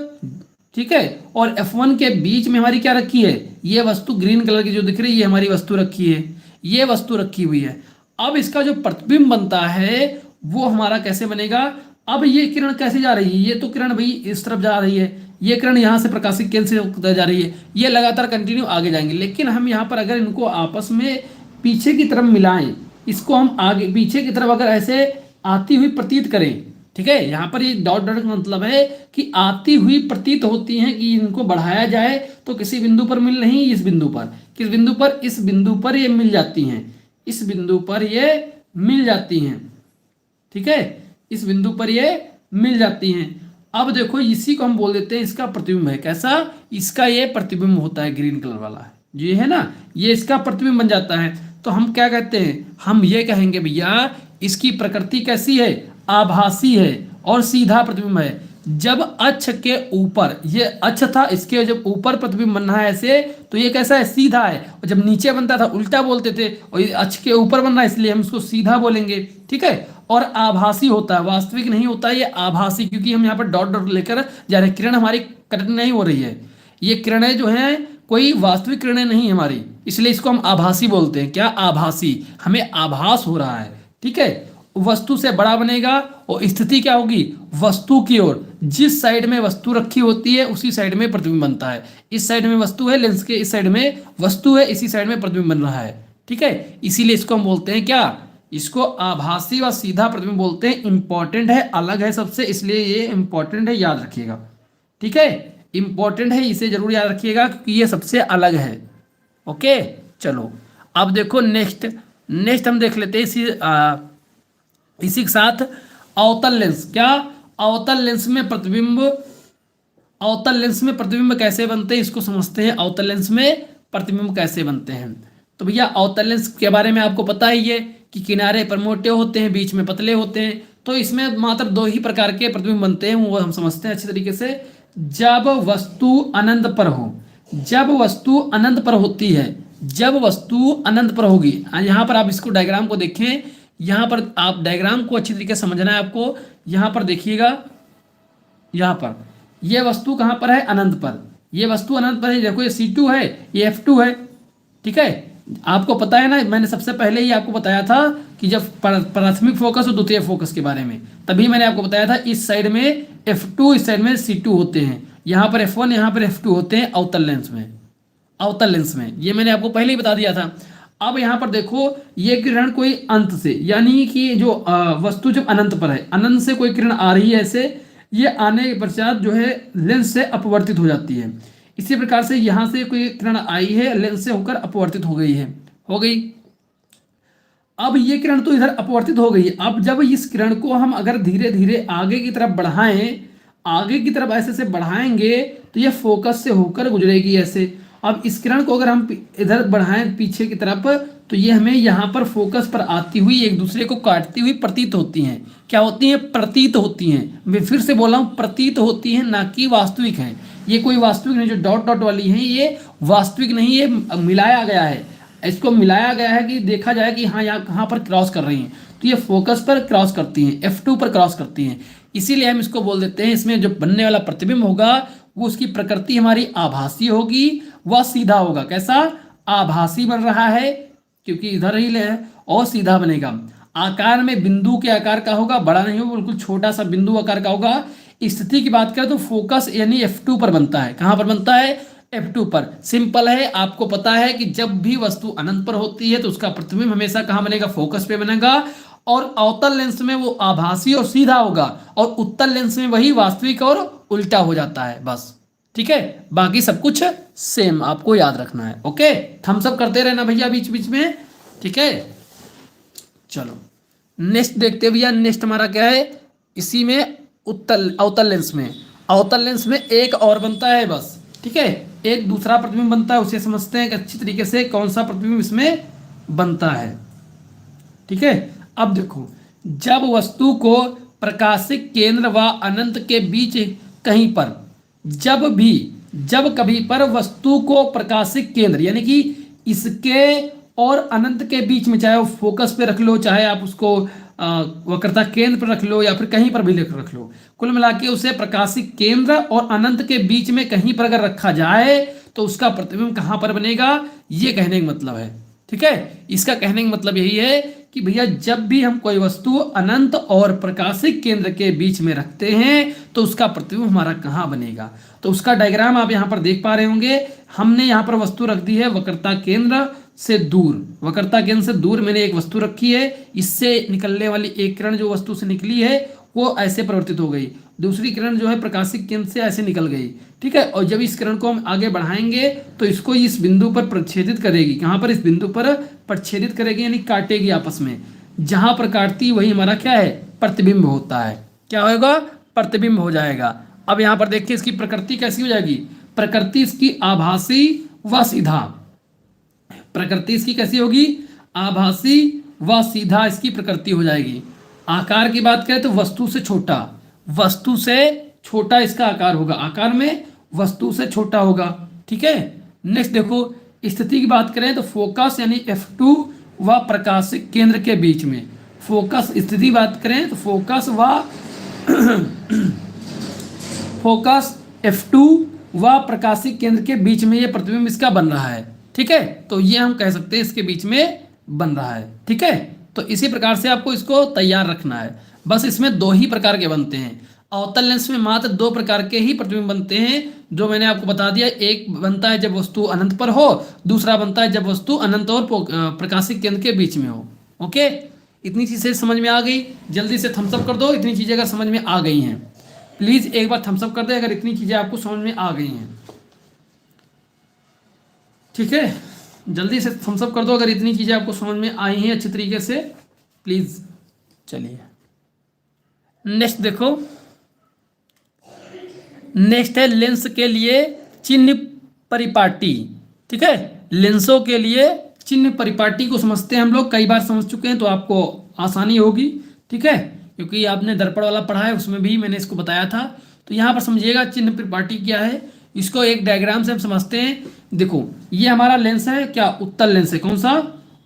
ठीक है, और F1 के बीच में हमारी क्या रखी है, ये वस्तु ग्रीन कलर की जो दिख रही है, ये हमारी वस्तु रखी है, ये वस्तु रखी हुई है। अब इसका जो प्रतिबिंब बनता है वो हमारा कैसे बनेगा। अब ये किरण कैसे जा रही है, ये तो किरण भाई इस तरफ जा रही है, ये किरण यहाँ से प्रकाशिक केंद्र से होकर जा रही है, ये लगातार कंटिन्यू आगे जाएंगे। लेकिन हम यहाँ पर अगर इनको आपस में पीछे की तरफ मिलाएं, इसको हम आगे पीछे की तरफ अगर ऐसे आती हुई प्रतीत करें, ठीक है, यहाँ पर ये डॉट डॉट का मतलब है कि आती हुई प्रतीत होती हैं, कि इनको बढ़ाया जाए तो किसी बिंदु पर मिल नहीं, इस बिंदु पर, किस बिंदु पर, इस बिंदु पर ये मिल जाती हैं, इस बिंदु पर ये मिल जाती हैं, ठीक है, इस बिंदु पर ये मिल जाती हैं। अब देखो इसी को हम बोल देते हैं इसका प्रतिबिंब है। कैसा, इसका ये प्रतिबिंब होता है, ग्रीन कलर वाला ये है ना, ये इसका प्रतिबिंब बन जाता है। तो हम क्या कहते हैं, हम ये कहेंगे भैया इसकी प्रकृति कैसी है, आभासी है और सीधा प्रतिबिंब है। जब अक्ष के ऊपर, ये अक्ष था, इसके जब ऊपर प्रतिबिंब बन रहा है ऐसे, तो ये कैसा है, सीधा है। और जब नीचे बनता था उल्टा बोलते थे, और ये अक्ष के ऊपर बन रहा है इसलिए हम इसको सीधा बोलेंगे, ठीक है। और आभासी होता है, वास्तविक नहीं होता है ये आभासी, क्योंकि हम यहाँ पर डॉट डॉट लेकर जा रहे हैं, किरण हमारी कट नहीं हो रही है, ये किरणें जो हैं कोई वास्तविक किरणें नहीं हमारी, इसलिए इसको हम आभासी बोलते हैं। क्या, आभासी, हमें आभास हो रहा है, ठीक है। वस्तु से बड़ा बनेगा और स्थिति क्या होगी, वस्तु की ओर, जिस साइड में वस्तु रखी होती है उसी साइड में प्रतिबिंब बनता है। इस साइड में वस्तु है, लेंस के इस साइड में वस्तु है, इसी साइड में प्रतिबिंब बन रहा है, ठीक है। इसीलिए इसको हम बोलते हैं क्या, इसको आभासी व सीधा प्रतिबिंब बोलते हैं। इंपॉर्टेंट है, अलग है सबसे, इसलिए ये इंपॉर्टेंट है, याद रखिएगा, ठीक है, इंपॉर्टेंट है, इसे जरूर याद रखिएगा क्योंकि ये सबसे अलग है। ओके, चलो अब देखो नेक्स्ट हम देख लेते हैं इसी के साथ अवतल लेंस। क्या, अवतल लेंस में प्रतिबिंब, अवतल लेंस में प्रतिबिंब कैसे बनते हैं इसको समझते हैं। अवतल लेंस में प्रतिबिंब कैसे बनते हैं, तो भैया अवतल लेंस के बारे में आपको पता ही है कि किनारे पर मोटे होते हैं, बीच में पतले होते हैं। तो इसमें मात्र दो ही प्रकार के प्रतिबिंब बनते हैं, वो हम समझते हैं अच्छी तरीके से। जब वस्तु अनंत पर हो, जब वस्तु अनंत पर होती है, जब वस्तु अनंत पर होगी। यहाँ पर आप इसको डायग्राम को देखें, यहाँ पर आप डायग्राम को अच्छी तरीके से समझना है आपको। यहाँ पर देखिएगा, यहाँ पर यह वस्तु कहाँ पर है, अनंत पर, यह वस्तु अनंत पर है। देखो ये C2 है, ये F2 है, ठीक है। आपको पता है ना, मैंने सबसे पहले ही आपको बताया था कि जब प्राथमिक फोकस और द्वितीय फोकस के बारे में, तभी मैंने आपको बताया था इस साइड में F2, इस साइड में C2 होते हैं, यहाँ पर F1, यहाँ पर F2 होते हैं अवतल लेंस में, अवतल लेंस में, ये मैंने आपको पहले ही बता दिया था। अब यहाँ पर देखो ये किरण कोई अंत से, यानी कि जो वस्तु जब अनंत पर है, अनंत से कोई किरण आ रही है ऐसे, ये आने के पश्चात जो है लेंस से अपवर्तित हो जाती है। इसी प्रकार से यहाँ से कोई किरण आई है, लेंस से होकर अपवर्तित हो गई है, हो गई। अब ये किरण तो इधर अपवर्तित हो गई। अब जब इस किरण को हम अगर धीरे धीरे आगे की तरफ बढ़ाएं, आगे की तरफ ऐसे से बढ़ाएंगे तो ये फोकस से होकर गुजरेगी ऐसे। अब इस किरण को अगर हम इधर बढ़ाएं पीछे की तरफ, तो ये हमें यहाँ पर फोकस पर आती हुई एक दूसरे को काटती हुई प्रतीत होती हैं। क्या होती हैं, प्रतीत होती हैं। मैं फिर से बोला हूँ, प्रतीत होती हैं, ना कि वास्तविक हैं। ये कोई वास्तविक नहीं, जो डॉट डॉट वाली हैं ये वास्तविक नहीं, ये मिलाया गया है, इसको मिलाया गया है कि देखा जाए कि हाँ यहाँ कहाँ पर क्रॉस कर रही हैं, तो ये फोकस पर क्रॉस करती हैं, F2 पर क्रॉस करती हैं। इसीलिए हम इसको बोल देते हैं, इसमें जो बनने वाला प्रतिबिंब होगा वो उसकी प्रकृति हमारी आभासी होगी, वह सीधा होगा। कैसा, आभासी बन रहा है क्योंकि इधर ही ले, और सीधा बनेगा। आकार में बिंदु के आकार का होगा, बड़ा नहीं होगा, बिल्कुल छोटा सा बिंदु आकार का होगा। स्थिति की बात करें तो फोकस यानी F2 पर बनता है। कहाँ पर बनता है, F2 पर। सिंपल है, आपको पता है कि जब भी वस्तु अनंत पर होती है तो उसका प्रतिबिंब हमेशा कहाँ बनेगा, फोकस पे बनेगा। और अवतल लेंस में वो आभासी और सीधा होगा, और उत्तल लेंस में वही वास्तविक और उल्टा हो जाता है, बस। ठीक है, बाकी सब कुछ सेम आपको याद रखना है। ओके, थम्स अप करते रहना भैया बीच बीच में, ठीक है। चलो नेक्स्ट देखते भैया, नेक्स्ट हमारा क्या है, इसी में अवतल लेंस में, अवतल लेंस में एक और बनता है बस, ठीक है। एक दूसरा प्रतिबिंब बनता है, उसे समझते हैं कि अच्छी तरीके से कौन सा प्रतिबिंब इसमें बनता है, ठीक है। अब देखो, जब वस्तु को प्रकाशिक केंद्र व अनंत के बीच कहीं पर, जब भी जब कभी पर वस्तु को प्रकाशिक केंद्र यानी कि इसके और अनंत के बीच में, चाहे वो फोकस पे रख लो, चाहे आप उसको वक्रता केंद्र पर रख लो, या फिर कहीं पर भी रख लो, कुल मिला के उसे प्रकाशिक केंद्र और अनंत के बीच में कहीं पर अगर रखा जाए तो उसका प्रतिबिंब कहां पर बनेगा, ये कहने का मतलब है। ठीक है, इसका कहने का मतलब यही है कि भैया जब भी हम कोई वस्तु अनंत और प्रकाशिक केंद्र के बीच में रखते हैं तो उसका प्रतिबिंब हमारा कहाँ बनेगा। तो उसका डायग्राम आप यहाँ पर देख पा रहे होंगे। हमने यहाँ पर वस्तु रख दी है वक्रता केंद्र से दूर, वक्रता केंद्र से दूर मैंने एक वस्तु रखी है, इससे निकलने वाली एक किरण जो वस्तु से निकली है वो ऐसे परिवर्तित हो गई, दूसरी किरण जो है प्रकाशिक केंद्र से ऐसे निकल गई। ठीक है, और जब इस किरण को हम आगे बढ़ाएंगे तो इसको इस बिंदु पर प्रच्छेदित करेगी, कहाँ पर, इस बिंदु पर प्रच्छेदित करेगी यानी काटेगी आपस में, जहां पर काटती वही हमारा क्या है, प्रतिबिंब होता है। क्या होगा, प्रतिबिंब हो जाएगा। अब यहाँ पर देखिए इसकी प्रकृति कैसी हो जाएगी, प्रकृति इसकी आभासी व सीधा, प्रकृति इसकी कैसी होगी, आभासी व सीधा इसकी प्रकृति हो जाएगी। आकार की बात करें तो वस्तु से छोटा, वस्तु से छोटा इसका आकार होगा, आकार में वस्तु से छोटा होगा। ठीक है, नेक्स्ट देखो स्थिति की बात करें तो फोकस यानी F2 व प्रकाशिक केंद्र के बीच में, फोकस स्थिति बात करें तो फोकस व फोकस F2 व प्रकाशिक केंद्र के बीच में ये प्रतिबिंब इसका बन रहा है। ठीक है, तो ये हम कह सकते हैं इसके बीच में बन रहा है। ठीक है, तो इसी प्रकार से आपको इसको तैयार रखना है। बस इसमें दो ही प्रकार के बनते हैं, अवतल लेंस में मात्र दो प्रकार के ही प्रतिबिंब बनते हैं जो मैंने आपको बता दिया। एक बनता है जब वस्तु अनंत पर हो, दूसरा बनता है जब वस्तु अनंत और प्रकाशिक केंद्र के बीच में हो। ओके, इतनी चीजें समझ में आ गई, जल्दी से थम्सअप कर दो इतनी चीजें अगर समझ में आ गई हैं। प्लीज एक बार थम्सअप कर दे अगर इतनी चीजें आपको समझ में आ गई हैं। ठीक है, जल्दी से थम्सअप कर दो अगर इतनी चीजें आपको समझ में आई हैं अच्छी तरीके से, प्लीज। चलिए नेक्स्ट देखो, नेक्स्ट है लेंस के लिए चिन्ह परिपाटी। ठीक है, लेंसों के लिए चिन्ह परिपाटी को समझते हैं हम लोग, कई बार समझ चुके हैं तो आपको आसानी होगी। ठीक है, क्योंकि आपने दर्पण वाला पढ़ा है उसमें भी मैंने इसको बताया था। तो यहाँ पर समझिएगा चिन्ह परिपाटी क्या है, इसको एक डायग्राम से हम समझते हैं। देखो ये हमारा लेंस है, क्या उत्तल लेंस है, कौन सा,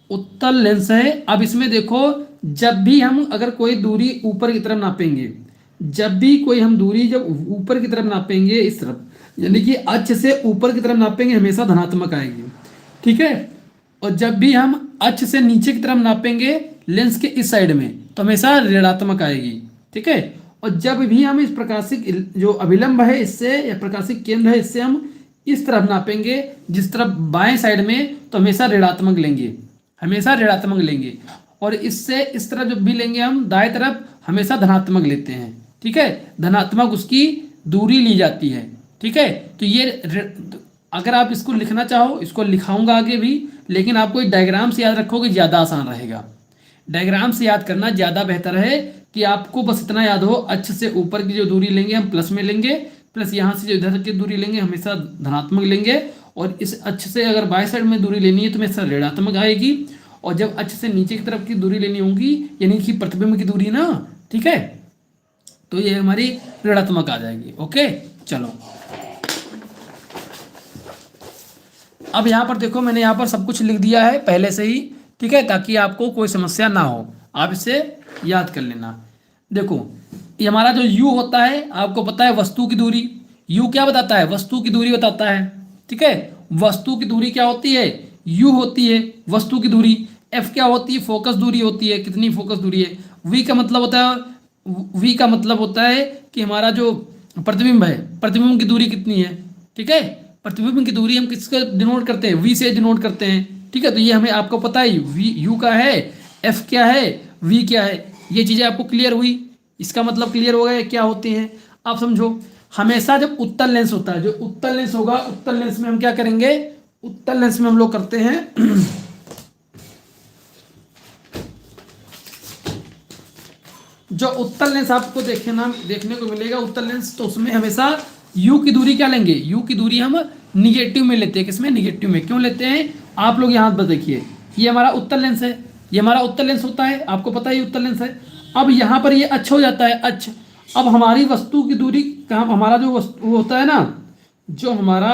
उत्तल लेंस है। अब इसमें देखो जब भी हम अगर कोई दूरी ऊपर की तरफ नापेंगे, जब भी कोई हम दूरी जब ऊपर की तरफ नापेंगे इस तरफ, यानी कि अक्ष से ऊपर की तरफ नापेंगे हमेशा धनात्मक आएगी। ठीक है, और जब भी हम अक्ष से नीचे की तरफ नापेंगे लेंस के इस साइड में तो हमेशा ऋणात्मक आएगी। ठीक है, और जब भी हम इस प्रकाशिक जो अभिलंब है इससे या प्रकाशिक केंद्र है इससे हम इस तरफ नापेंगे जिस तरफ बाएं साइड में तो हमेशा ऋणात्मक लेंगे, हमेशा ऋणात्मक लेंगे। और इससे इस तरफ जब भी लेंगे हम दाएं तरफ हमेशा धनात्मक लेते हैं। ठीक है, धनात्मक उसकी दूरी ली जाती है। ठीक है, तो ये अगर आप इसको लिखना चाहो इसको लिखाऊंगा आगे भी, लेकिन आपको एक डायग्राम से याद रखोगे ज़्यादा आसान रहेगा। डायग्राम से याद करना ज़्यादा बेहतर है कि आपको बस इतना याद हो, अक्ष से ऊपर की जो दूरी लेंगे हम प्लस में लेंगे, प्लस यहाँ से जो इधर की दूरी लेंगे हमेशा धनात्मक लेंगे, और इस अक्ष से अगर बाएं साइड में दूरी लेनी है तो हमेशा ऋणात्मक आएगी, और जब अक्ष से नीचे की तरफ की दूरी लेनी होगी यानी कि प्रतिबिंब की दूरी ना, ठीक है, तो ये हमारी ऋणात्मक आ जाएगी। ओके, चलो अब यहाँ पर देखो मैंने यहाँ पर सब कुछ लिख दिया है पहले से ही। ठीक है, ताकि आपको कोई समस्या ना हो, आप इसे याद कर लेना। देखो ये हमारा जो u होता है आपको पता है वस्तु की दूरी, u क्या बताता है, वस्तु की दूरी बताता है। ठीक है, वस्तु की दूरी क्या होती है, u होती है वस्तु की दूरी। f क्या होती है, फोकस दूरी होती है, कितनी फोकस दूरी है। v का मतलब होता है, v का मतलब होता है कि हमारा जो प्रतिबिंब है, प्रतिबिंब की दूरी कितनी है। ठीक है, प्रतिबिंब की दूरी हम किससे डिनोट करते हैं, v से डिनोट करते हैं। ठीक है, तो ये हमें आपको पता है v u का है, f क्या है, v क्या है। ये चीज़ें आपको क्लियर हुई, इसका मतलब क्लियर हो गया क्या होती हैं। आप समझो हमेशा जब उत्तल लेंस होता है, जो उत्तल लेंस होगा उत्तल लेंस में हम क्या करेंगे, उत्तल लेंस में हम लोग करते हैं जो उत्तल लेंस आपको देखने को मिलेगा उत्तल लेंस, तो उसमें हमेशा u की दूरी क्या लेंगे, u की दूरी हम निगेटिव में लेते हैं। किसमें, निगेटिव में। क्यों लेते हैं, आप लोग यहाँ पर देखिए, ये हमारा उत्तल लेंस है, ये हमारा उत्तल लेंस होता है, आपको पता है ये उत्तल लेंस है। अब यहाँ पर ये अक्ष हो जाता है, अक्ष। अब हमारी वस्तु की दूरी कहाँ, हमारा जो वस्तु होता है ना, जो हमारा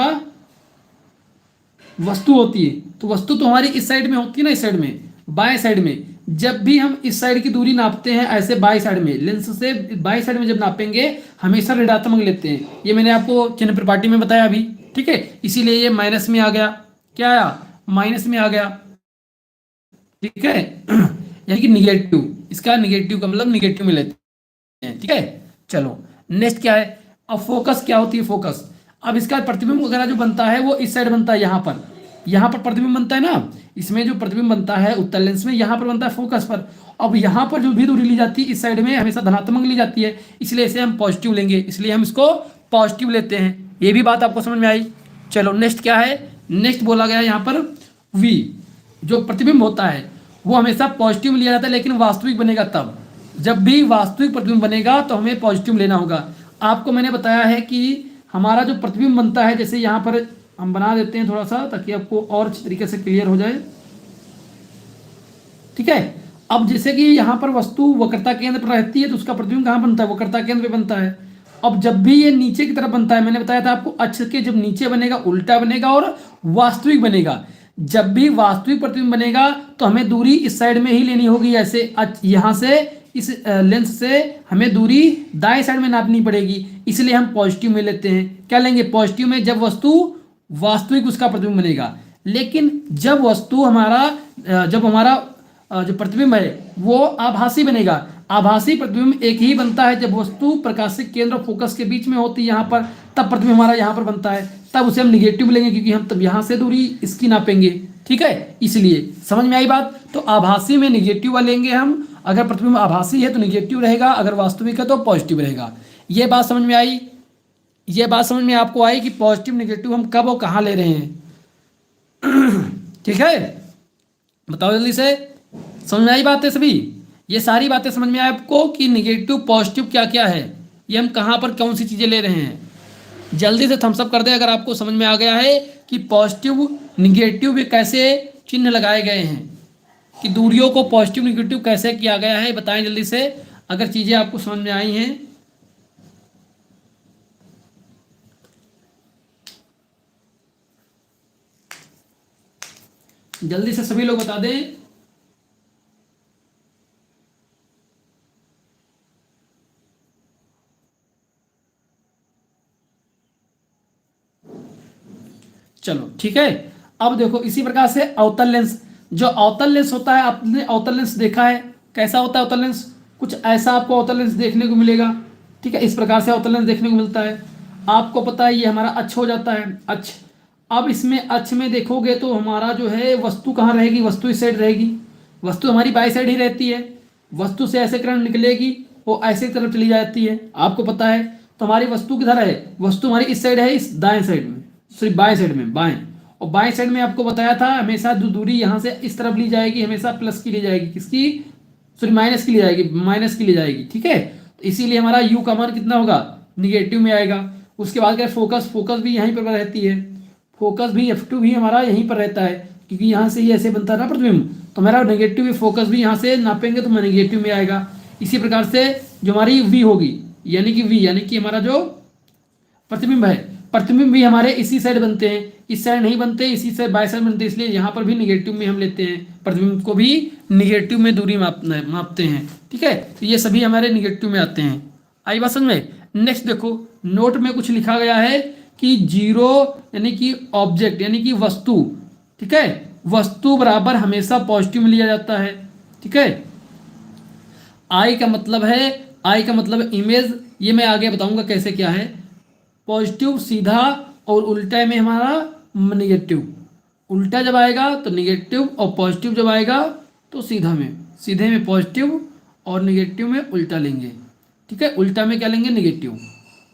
वस्तु होती है, तो वस्तु तो हमारी इस साइड में होती है ना, इस साइड में, बाएं साइड में। जब भी हम इस साइड की दूरी नापते हैं ऐसे बाएं साइड में, लेंस से बाएं साइड में जब नापेंगे हमेशा ऋणात्मक लेते हैं। ये मैंने आपको चिन्ह परिपाटी में बताया अभी, ठीक है। इसीलिए ये माइनस में आ गया, क्या आया, माइनस में आ गया, ठीक है। यानी कि निगेटिव, इसका निगेटिव का मतलब निगेटिव में लेते हैं, ठीक है। चलो नेक्स्ट क्या है, अब फोकस क्या होती है, फोकस। अब इसका प्रतिबिंब वगैरह जो बनता है वो इस साइड बनता है, यहाँ पर प्रतिबिंब बनता है ना, इसमें जो प्रतिबिंब बनता है उत्तल लेंस में, यहाँ पर बनता है फोकस पर। अब यहाँ पर जो भी दूरी ली जाती है इस साइड में हमेशा धनात्मक ली जाती है, इसलिए इसे हम पॉजिटिव लेंगे, इसलिए हम इसको पॉजिटिव लेते हैं। ये भी बात आपको समझ में आई। चलो नेक्स्ट क्या है, नेक्स्ट बोला गया है यहाँ पर वी, जो प्रतिबिंब होता है वो हमेशा पॉजिटिव लिया जाता है, लेकिन वास्तविक बनेगा तब, जब भी वास्तविक प्रतिबिंब बनेगा तो हमें पॉजिटिव लेना होगा। आपको मैंने बताया है कि हमारा जो प्रतिबिंब बनता है, जैसे यहाँ पर हम बना देते हैं थोड़ा सा ताकि आपको और अच्छी तरीके से क्लियर हो जाए, ठीक है। अब जैसे कि यहाँ पर वस्तु वक्रता केंद्र पर रहती है तो उसका प्रतिबिंब कहाँ बनता है, वक्रता केंद्र पे बनता है। अब जब भी ये नीचे की तरफ बनता है, मैंने बताया था आपको, अक्ष के जब नीचे बनेगा उल्टा बनेगा और वास्तविक बनेगा। जब भी वास्तविक प्रतिबिंब बनेगा तो हमें दूरी इस साइड में ही लेनी होगी, ऐसे यहाँ से इस लेंस से हमें दूरी दाएं साइड में नापनी पड़ेगी, इसलिए हम पॉजिटिव में लेते हैं। क्या लेंगे, पॉजिटिव में, जब वस्तु वास्तविक उसका प्रतिबिंब बनेगा। लेकिन जब वस्तु हमारा जब हमारा जो प्रतिबिंब है वो आभासी बनेगा, आभासी प्रतिबिंब एक ही बनता है जब वस्तु प्रकाशिक केंद्र और फोकस के बीच में होती है यहाँ पर, तब प्रतिबिंब हमारा यहाँ पर बनता है, तब उसे हम निगेटिव लेंगे क्योंकि हम तब यहाँ से दूरी इसकी नापेंगे, ठीक है। इसलिए समझ में आई बात। तो आभासी में निगेटिव लेंगे हम, अगर प्रतिबिंब आभासी है तो निगेटिव रहेगा, अगर वास्तविक है तो पॉजिटिव रहेगा। ये बात समझ में आई, ये बात समझ में आपको आई कि पॉजिटिव निगेटिव हम कब और कहाँ ले रहे हैं, ठीक है। बताओ जल्दी से, समझ में आई बातें सभी, ये सारी बातें समझ में आई आपको कि निगेटिव पॉजिटिव क्या क्या है, ये हम कहाँ पर कौन सी चीज़ें ले रहे हैं। जल्दी से थम्स अप कर दे अगर आपको समझ में आ गया है कि पॉजिटिव निगेटिव में कैसे चिन्ह लगाए गए हैं, कि दूरियों को पॉजिटिव निगेटिव कैसे किया गया है, बताएं जल्दी से अगर चीज़ें आपको समझ में आई हैं। जल्दी से सभी लोग बता दें। चलो ठीक है। अब देखो इसी प्रकार से अवतल लेंस, जो अवतल लेंस होता है, आपने अवतल लेंस देखा है कैसा होता है अवतल लेंस, कुछ ऐसा आपको अवतल लेंस देखने को मिलेगा, ठीक है। इस प्रकार से अवतल लेंस देखने को मिलता है। आपको पता है ये हमारा अक्ष हो जाता है, अक्ष। अब इसमें अक्ष में देखोगे तो हमारा जो है वस्तु कहाँ रहेगी, वस्तु इस साइड रहेगी, वस्तु हमारी बाई साइड ही रहती है। वस्तु से ऐसे किरण निकलेगी वो ऐसे तरफ चली जाती है, आपको पता है। तो हमारी वस्तु किधर है, वस्तु हमारी इस साइड है, इस दाएं साइड में, सॉरी बाएं साइड में, बाएं। और बाएं साइड में आपको बताया था हमेशा जो दूरी यहाँ से इस तरफ ली जाएगी हमेशा प्लस की ली जाएगी, किसकी, सॉरी माइनस की ली जाएगी, माइनस की ली जाएगी, ठीक है। तो इसीलिए हमारा यू का मान कितना होगा, निगेटिव में आएगा। उसके बाद क्या, फोकस, फोकस भी यहीं पर रहती है, फोकस भी F2 भी हमारा यहीं पर रहता है, क्योंकि यहाँ से ये ऐसे बनता है ना प्रतिबिंब, तो हमारा नेगेटिव भी, फोकस भी यहाँ से नापेंगे तो नेगेटिव में आएगा। इसी प्रकार से जो हमारी V होगी, यानी कि V यानी कि हमारा जो प्रतिबिंब है, प्रतिबिंब भी हमारे इसी साइड बनते हैं, इस साइड नहीं बनते, इसी साइड बाई साइड बनते हैं, इसलिए यहाँ पर भी निगेटिव में हम लेते हैं, प्रतिबिंब को भी निगेटिव में दूरी मापते हैं, ठीक है। तो ये सभी हमारे निगेटिव में आते हैं। आई बात समझ में। नेक्स्ट देखो, नोट में कुछ लिखा गया है कि जीरो यानी कि ऑब्जेक्ट यानी कि वस्तु, ठीक है, वस्तु बराबर हमेशा पॉजिटिव में लिया जाता है, ठीक है। आई का मतलब है, आई का मतलब इमेज, ये मैं आगे बताऊंगा कैसे क्या है। पॉजिटिव सीधा और उल्टा में हमारा निगेटिव, उल्टा जब आएगा तो निगेटिव और पॉजिटिव जब आएगा तो सीधा में, सीधे में पॉजिटिव और निगेटिव में उल्टा लेंगे, ठीक है। उल्टा में क्या लेंगे, निगेटिव,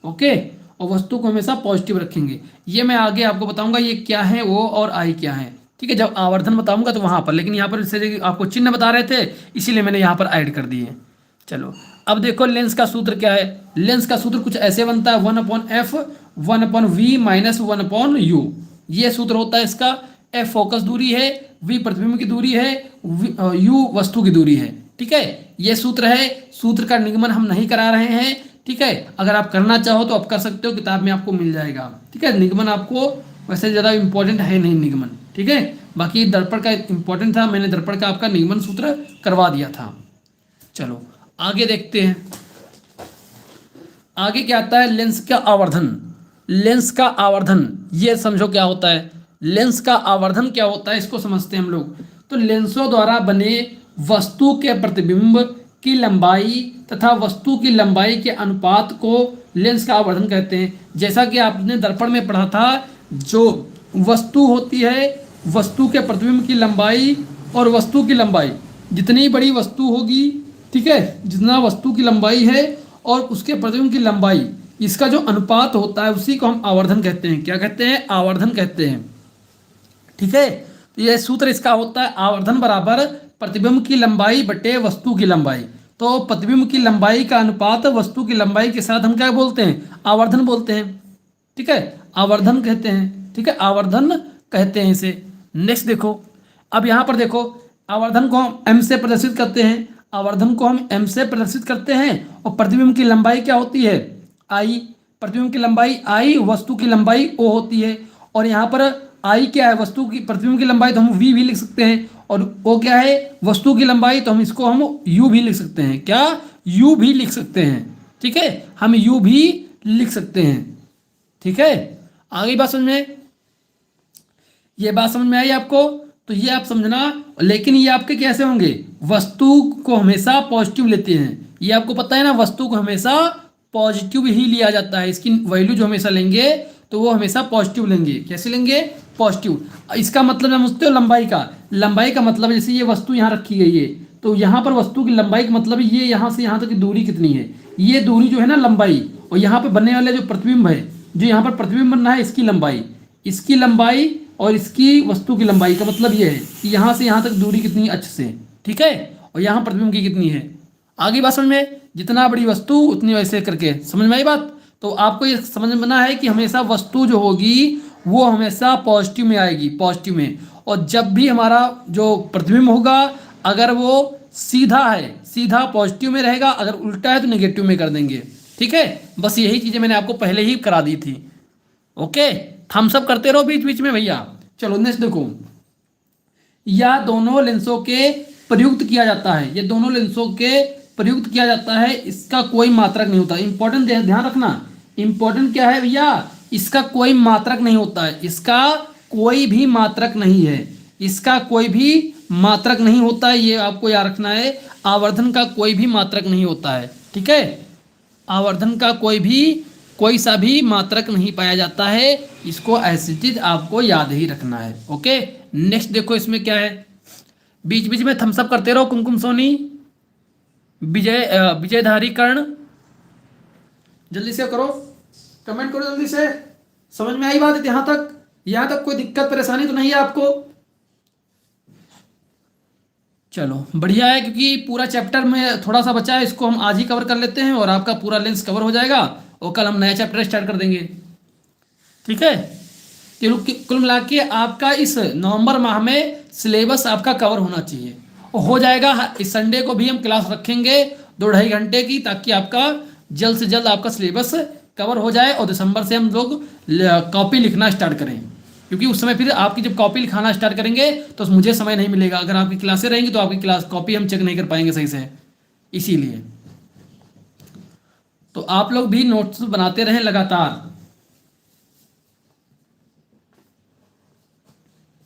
ओके। और वस्तु को हमेशा पॉजिटिव रखेंगे। ये मैं आगे आपको बताऊंगा ये क्या है वो और आई क्या है, ठीक है, जब आवर्धन बताऊंगा तो वहां पर। लेकिन यहाँ पर इससे आपको चिन्ह बता रहे थे इसीलिए मैंने यहाँ पर ऐड कर दिए। चलो अब देखो लेंस का सूत्र क्या है। लेंस का सूत्र कुछ ऐसे बनता है, 1/f 1/v माइनस 1/u, ये सूत्र होता है इसका। f फोकस दूरी है, v प्रतिबिंब की दूरी है, u वस्तु की दूरी है, ठीक है। ये सूत्र है। सूत्र का निगमन हम नहीं करा रहे हैं, ठीक है, अगर आप करना चाहो तो आप कर सकते हो, किताब में आपको मिल जाएगा। ठीक है, निगमन आपको वैसे ज़्यादा इंपॉर्टेंट है नहीं निगमन। ठीक है, बाकी दर्पण का इंपॉर्टेंट था, मैंने दर्पण का आपका निगमन सूत्र करवा दिया था। चलो आगे देखते हैं। आगे क्या आता है, लेंस का आवर्धन। लेंस का आवर्धन ये समझो क्या होता है। लेंस का आवर्धन क्या होता है इसको समझते हैं हम लोग। तो लेंसों द्वारा बने वस्तु के प्रतिबिंब की लंबाई तथा वस्तु की लंबाई के अनुपात को लेंस का आवर्धन कहते हैं। जैसा कि आपने दर्पण में पढ़ा था, जो वस्तु होती है, वस्तु के प्रतिबिंब की लंबाई और वस्तु की लंबाई, जितनी बड़ी वस्तु होगी, ठीक है, जितना वस्तु की लंबाई है और उसके प्रतिबिंब की लंबाई, इसका जो अनुपात होता है उसी को हम आवर्धन कहते हैं। क्या कहते हैं, आवर्धन कहते हैं। ठीक है, तो यह सूत्र इसका होता है, आवर्धन बराबर प्रतिबिंब की लंबाई बटे वस्तु की लंबाई। तो प्रतिबिंब की लंबाई का अनुपात वस्तु की लंबाई के साथ हम क्या बोलते हैं, आवर्धन बोलते हैं। ठीक है, आवर्धन कहते हैं। ठीक है, आवर्धन कहते हैं इसे। नेक्स्ट देखो, अब यहाँ पर देखो, आवर्धन को हम m से प्रदर्शित करते हैं। आवर्धन को हम m से प्रदर्शित करते हैं और प्रतिबिंब की लंबाई क्या होती है, I। प्रतिबिंब की लंबाई I, वस्तु की लंबाई O होती है। और यहाँ पर I क्या है, वस्तु की प्रतिबिंब की लंबाई, तो हम V भी लिख सकते हैं। और O क्या है, वस्तु की लंबाई, तो हम इसको हम U भी लिख सकते हैं। क्या, U भी लिख सकते हैं। ठीक है, हम U भी लिख सकते हैं। ठीक है, आगे बात समझ में, ये बात समझ में आई आपको। तो ये आप समझना, लेकिन ये आपके कैसे होंगे, वस्तु को हमेशा पॉजिटिव लेते हैं। ये आपको पता है ना, वस्तु को हमेशा पॉजिटिव ही लिया जाता है। इसकी वैल्यू जो हमेशा लेंगे तो वो हमेशा पॉजिटिव लेंगे। कैसे लेंगे, पॉजिटिव। इसका मतलब समझते हो, लंबाई का। लंबाई का मतलब जैसे ये वस्तु यहाँ रखी गई है, तो यहाँ पर वस्तु की लंबाई का मतलब ये यहाँ से यहाँ तक की दूरी कितनी है, ये दूरी जो है ना लंबाई, और यहाँ पर बनने वाले जो प्रतिबिंब है, जो यहाँ पर प्रतिबिंब बन रहा है, इसकी लंबाई, इसकी लंबाई और इसकी वस्तु की लंबाई का मतलब ये है कि यहाँ से यहाँ तक दूरी कितनी अक्ष से। ठीक है, और यहाँ प्रतिबिंब की कितनी है। आगे बात समझ में, जितना बड़ी वस्तु उतनी वैसे करके, समझ में आई बात। तो आपको ये समझ में बना है कि हमेशा वस्तु जो होगी वो हमेशा पॉजिटिव में आएगी, पॉजिटिव में। और जब भी हमारा जो प्रतिबिंब होगा, अगर वो सीधा है, सीधा पॉजिटिव में रहेगा, अगर उल्टा है तो नेगेटिव में कर देंगे। ठीक है, बस यही चीज़ें मैंने आपको पहले ही करा दी थी। ओके, थम्स अप करते रहो बीच बीच में भैया। चलो नेक्स्ट देखो, या दोनों लेंसों के प्रयुक्त किया जाता है। ये दोनों लेंसों के प्रयुक्त किया जाता है, इसका कोई मात्रक नहीं होता। इंपॉर्टेंट ध्यान रखना, इंपॉर्टेंट क्या है भैया, इसका कोई मात्रक नहीं होता है। इसका कोई भी मात्रक नहीं है, इसका कोई भी मात्रक नहीं होता है, ये आपको याद रखना है। आवर्धन का कोई भी मात्रक नहीं होता है। ठीक है, आवर्धन का कोई सा भी मात्रक नहीं पाया जाता है। इसको ऐसी चीज आपको याद ही रखना है। ओके, नेक्स्ट देखो, इसमें क्या है, बीच बीच में थम्स अप करते रहो। कुमकुम सोनी, विजयधारी कर्ण, जल्दी से करो, कमेंट करो जल्दी से। समझ में आई बात यहाँ तक? यहाँ तक कोई दिक्कत परेशानी तो नहीं है आपको? चलो बढ़िया है, क्योंकि पूरा चैप्टर में थोड़ा सा बचा है, इसको हम आज ही कवर कर लेते हैं और आपका पूरा लेंस कवर हो जाएगा और कल हम नया चैप्टर स्टार्ट कर देंगे। ठीक है, कुल मिला के आपका इस नवंबर माह में सिलेबस आपका कवर होना चाहिए, और हो जाएगा। इस संडे को भी हम क्लास रखेंगे 2-2.5 घंटे की, ताकि आपका जल्द से जल्द आपका सिलेबस कवर हो जाए और दिसंबर से हम लोग कॉपी लिखना स्टार्ट करें। क्योंकि उस समय फिर आपकी जब कॉपी लिखाना स्टार्ट करेंगे तो मुझे समय नहीं मिलेगा। अगर आपकी क्लासें रहेंगी तो आपकी क्लास कॉपी हम चेक नहीं कर पाएंगे सही से, इसीलिए। तो आप लोग भी नोट्स बनाते रहें लगातार।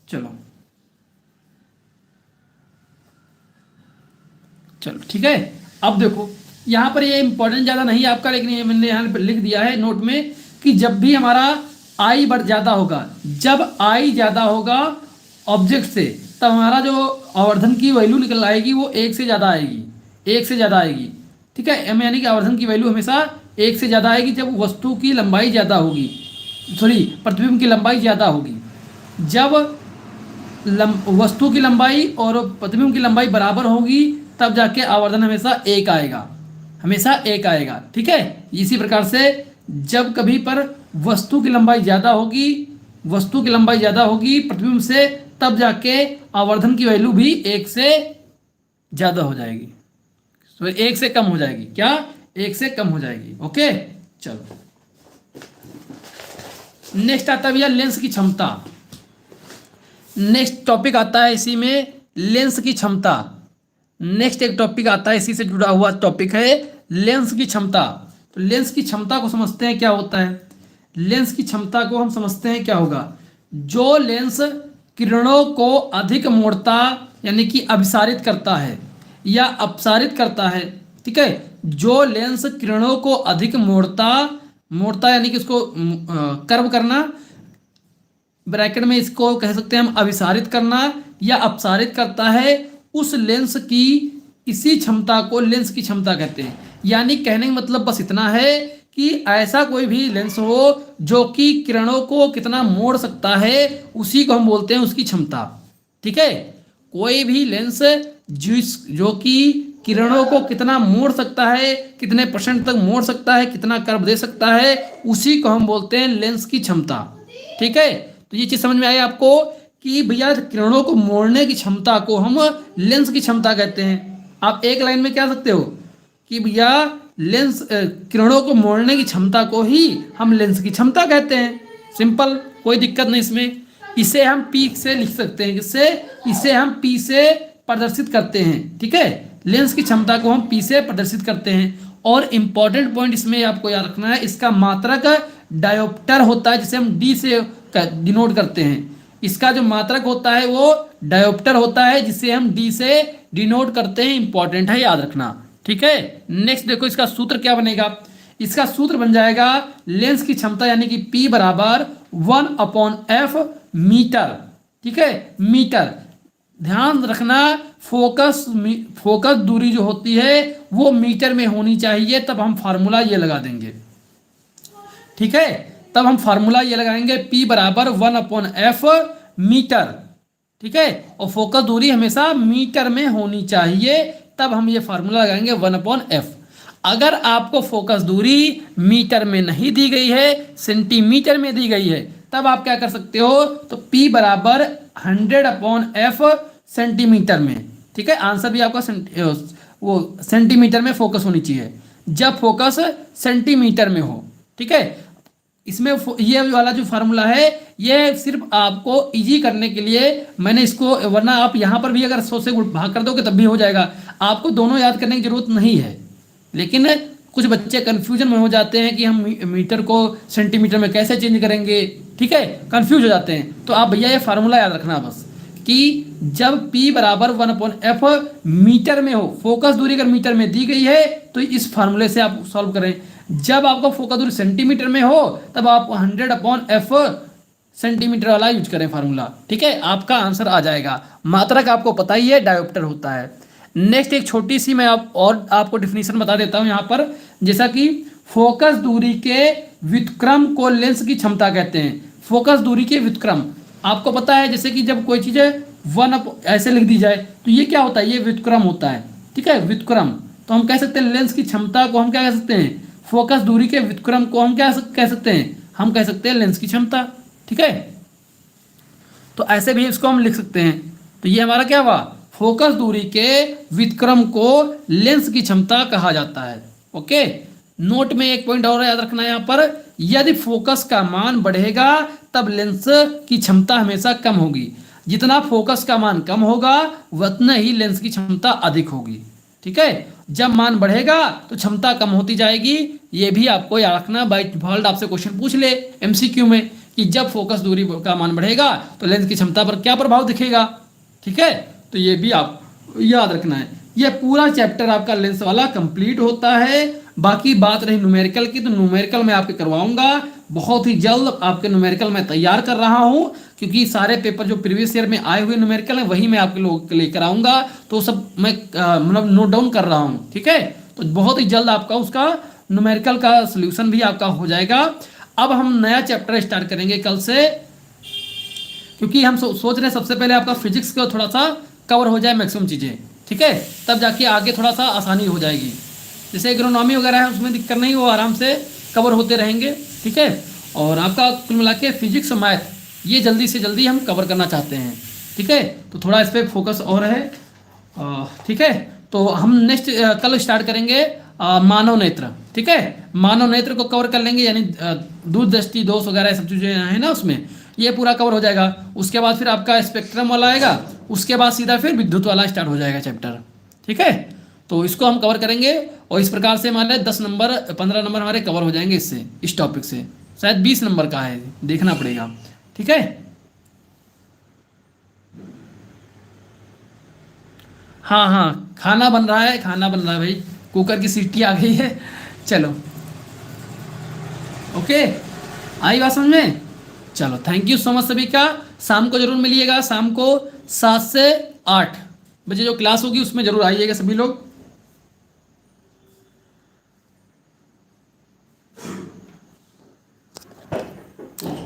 चलो चलो ठीक है, अब देखो यहाँ पर ये इंपॉर्टेंट ज़्यादा नहीं है आपका, लेकिन ये मैंने यहाँ पर लिख दिया है नोट में कि जब भी हमारा आई बढ़ ज़्यादा होगा, जब आई ज़्यादा होगा ऑब्जेक्ट से, तब हमारा जो आवर्धन की वैल्यू निकल आएगी वो 1 से ज़्यादा आएगी, 1 से ज़्यादा आएगी। ठीक है, यानी कि आवर्धन की वैल्यू हमेशा 1 से ज़्यादा आएगी जब वस्तु की लंबाई ज़्यादा होगी, सॉरी प्रतिबिंब की लंबाई ज़्यादा होगी। जब वस्तु की लंबाई और प्रतिबिंब की लंबाई बराबर होगी तब जाके आवर्धन हमेशा 1 आएगा, हमेशा 1 आएगा। ठीक है, इसी प्रकार से जब कभी पर वस्तु की लंबाई ज़्यादा होगी, वस्तु की लंबाई ज़्यादा होगी प्रतिबिंब से, तब जाके आवर्धन की वैल्यू भी 1 से ज़्यादा हो जाएगी, तो 1 से कम हो जाएगी। क्या, 1 से कम हो जाएगी। ओके, चलो नेक्स्ट आता है भैया लेंस की क्षमता। नेक्स्ट टॉपिक आता है इसी में लेंस की क्षमता। नेक्स्ट एक टॉपिक आता है इसी से जुड़ा हुआ टॉपिक है लेंस की क्षमता। तो लेंस की क्षमता को समझते हैं क्या होता है। लेंस की क्षमता को हम समझते हैं क्या होगा। जो लेंस किरणों को अधिक मोड़ता यानी कि अभिसारित करता है या अपसारित करता है, ठीक है, जो लेंस किरणों को अधिक मोड़ता यानी कि उसको कर्व करना, ब्रैकेट में इसको कह सकते हैं हम अभिसारित करना या अपसारित करता है, उस लेंस की इसी क्षमता को लेंस की क्षमता कहते हैं। यानी कहने का मतलब बस इतना है कि ऐसा कोई भी लेंस हो जो कि किरणों को कितना मोड़ सकता है, उसी को हम बोलते हैं उसकी क्षमता। ठीक है, कोई भी लेंस जो कि किरणों को कितना मोड़ सकता है, कितने परसेंट तक मोड़ सकता है, कितना कर्व दे सकता है, उसी को हम बोलते हैं लेंस की क्षमता। ठीक है, तो ये चीज समझ में आई आपको कि भैया किरणों को मोड़ने की क्षमता को हम लेंस की क्षमता कहते हैं। आप एक लाइन में क्या सकते हो कि भैया लेंस किरणों को मोड़ने की क्षमता को ही हम लेंस की क्षमता कहते हैं। सिंपल, कोई दिक्कत नहीं इसमें। इसे हम पी से लिख सकते हैं, किससे, इसे हम पी से प्रदर्शित करते हैं। ठीक है, लेंस की क्षमता को हम पी से प्रदर्शित करते हैं। और इंपॉर्टेंट पॉइंट इसमें आपको याद रखना है, इसका मात्रक डायोप्टर होता है जिसे हम डी से डिनोट करते हैं। इसका जो मात्रक होता है वो डायोप्टर होता है जिसे हम डी से डिनोट करते हैं। इंपॉर्टेंट है, याद रखना। ठीक है, नेक्स्ट देखो इसका सूत्र क्या बनेगा। इसका सूत्र बन जाएगा लेंस की क्षमता यानी कि P बराबर 1/f मीटर। ठीक है, मीटर। ध्यान रखना फोकस दूरी जो होती है वो मीटर में होनी चाहिए, तब हम फार्मूला ये लगा देंगे। ठीक है, तब हम फार्मूला ये लगाएंगे P बराबर 1/f मीटर। ठीक है, और फोकस दूरी हमेशा मीटर में होनी चाहिए, तब हम ये फार्मूला लगाएंगे 1/f। अगर आपको फोकस दूरी मीटर में नहीं दी गई है, सेंटीमीटर में दी गई है, तब आप क्या कर सकते हो, तो P बराबर 100/f सेंटीमीटर में। ठीक है, आंसर भी आपका वो सेंटीमीटर में फोकस होनी चाहिए जब फोकस सेंटीमीटर में हो। ठीक है, इसमें ये वाला जो फार्मूला है ये सिर्फ आपको इजी करने के लिए मैंने इसको, वरना आप यहाँ पर भी अगर 100 से भाग कर दोगे तब भी हो जाएगा। आपको दोनों याद करने की जरूरत नहीं है, लेकिन कुछ बच्चे कंफ्यूजन में हो जाते हैं कि हम मीटर को सेंटीमीटर में कैसे चेंज करेंगे। ठीक है, कंफ्यूज हो जाते हैं। तो आप भैया ये फार्मूला याद रखना बस कि जब P बराबर 1/f मीटर में हो, फोकस दूरी अगर मीटर में दी गई है तो इस फार्मूले से आप सॉल्व करें। जब आपको फोकस दूरी सेंटीमीटर में हो तब आप 100/f सेंटीमीटर वाला यूज करें फार्मूला। ठीक है, आपका आंसर आ जाएगा। मात्रक आपको पता ही है, डायोप्टर होता है। नेक्स्ट एक छोटी सी मैं आपको डिफिनीशन बता देता हूं यहाँ पर, जैसा कि फोकस दूरी के व्युत्क्रम को लेंस की क्षमता कहते हैं। फोकस दूरी के व्युत्क्रम आपको पता है, जैसे कि जब कोई चीज़ ऐसे लिख दी जाए तो ये क्या होता है, ये व्युत्क्रम होता है। ठीक है, व्युत्क्रम। तो हम कह सकते हैं लेंस की क्षमता को हम क्या कह सकते हैं, फोकस दूरी के व्युत्क्रम को हम क्या कह सकते हैं, हम कह सकते हैं लेंस की क्षमता। ठीक है, तो ऐसे भी इसको हम लिख सकते हैं। तो ये हमारा क्या हुआ, फोकस दूरी के व्युत्क्रम को लेंस की क्षमता कहा जाता है। ओके, नोट में एक पॉइंट और याद रखना है यहाँ पर, यदि फोकस का मान बढ़ेगा तब लेंस की क्षमता हमेशा कम होगी। जितना फोकस का मान कम होगा उतना ही लेंस की क्षमता अधिक होगी। ठीक है, जब मान बढ़ेगा तो क्षमता कम होती जाएगी। ये भी आपको याद रखना, बाय डिफॉल्ट आपसे क्वेश्चन पूछ ले MCQ में कि जब फोकस दूरी का मान बढ़ेगा तो लेंस की क्षमता पर क्या प्रभाव दिखेगा। ठीक है, तो ये भी आप याद रखना है। ये पूरा चैप्टर आपका लेंस वाला कंप्लीट होता है। बाकी बात रही न्यूमेरिकल की, तो न्यूमेरिकल मैं आपके करवाऊंगा बहुत ही जल्द। आपके न्यूमेरिकल मैं तैयार कर रहा हूं, क्योंकि सारे पेपर जो प्रीवियस ईयर में आए हुए न्यूमेरिकल है वही मैं आपके लोगों के लिए कराऊंगा। तो सब मैं मतलब नोट डाउन कर रहा हूं। ठीक है, तो बहुत ही जल्द आपका उसका न्यूमेरिकल का सोल्यूशन भी आपका हो जाएगा। अब हम नया चैप्टर स्टार्ट करेंगे कल से, क्योंकि हम सोच रहे हैं सबसे पहले आपका फिजिक्स का थोड़ा सा कवर हो जाए मैक्सिमम चीज़ें। ठीक है, तब जाके आगे थोड़ा सा आसानी हो जाएगी। जैसे एग्रोनॉमी वगैरह है उसमें दिक्कत नहीं, वो आराम से कवर होते रहेंगे। ठीक है, और आपका कुल मिला के फिजिक्स और मैथ ये जल्दी से जल्दी हम कवर करना चाहते हैं। ठीक है, तो थोड़ा इस पर फोकस और है। ठीक है, तो हम नेक्स्ट कल स्टार्ट करेंगे मानव नेत्र, ठीक है, मानव नेत्र को कवर कर लेंगे, यानी दूर दृष्टि दोष वगैरह सब चीज़ें है ना उसमें, ये पूरा कवर हो जाएगा। उसके बाद फिर आपका स्पेक्ट्रम वाला आएगा, उसके बाद सीधा फिर विद्युत वाला स्टार्ट हो जाएगा चैप्टर, ठीक है। तो इसको हम कवर करेंगे और इस प्रकार से हमारे 10 नंबर 15 नंबर हमारे कवर हो जाएंगे इससे, इस टॉपिक से। शायद 20 नंबर का है, देखना पड़ेगा, ठीक है। हाँ हाँ, खाना बन रहा है, खाना बन रहा है भाई, कुकर की सीटी आ गई है। चलो, ओके, आई बात समझ में। चलो, थैंक यू सो मच सभी का। शाम को जरूर मिलिएगा, शाम को 7 से 8 बजे जो क्लास होगी उसमें जरूर आइएगा सभी लोग।